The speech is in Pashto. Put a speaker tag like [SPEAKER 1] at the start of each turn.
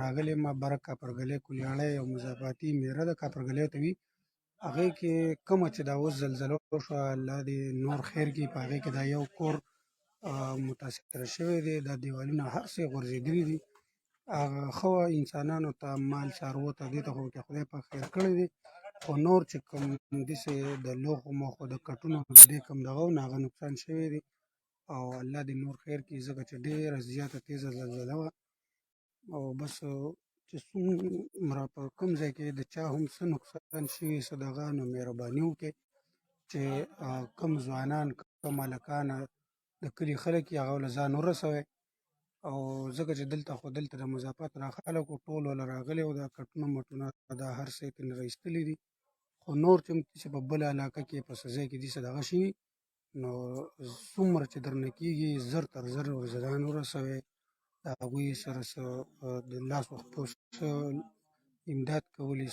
[SPEAKER 1] راغلی ما برک کاپرګلی کلیاړی او مضافاتي میره ده کاپرګلی ته وي. هغې کې کومه چې دا اوس زلزله وشوه الله دې نور خیر کړي په هغې کې دا یو کور متاثره شوی دی. دا دیوالونه هر څه یې غورځېدلي دي. هغه ښه وه انسانانو ته مال څاروو ته دې ته خو خدای پاک خیر کړی دی، خو نور چې کوم داسې د لوښو موښو د کټونو د دې کوم دغه و نو هغه نقصان شوی دی او الله دې نور خیر کړي ځکه چې ډېره زیاته تیزه زلزله وه او بس چې څومره په کوم ځای کې د چا هم څه نقصان شوي څه دغه نو مهرباني وکړئ چې کوم ځوانان کوم هلکان د کلي خلک یې هغه له ځان ورسوئ او ځکه چې دلته د مضافات را خلک وو ټول وله راغلي وو دا کټونه مټونه دا هر څه یې ترېنه را ایستلي دي، خو نور چې په بله علاقه کې په څه ځای کې داسې دغه شوي نو څومره چې درنه کېږي زر تر زر ځان ورسوئ د هغوی سره څه د لاس و پښو څه امداد کولی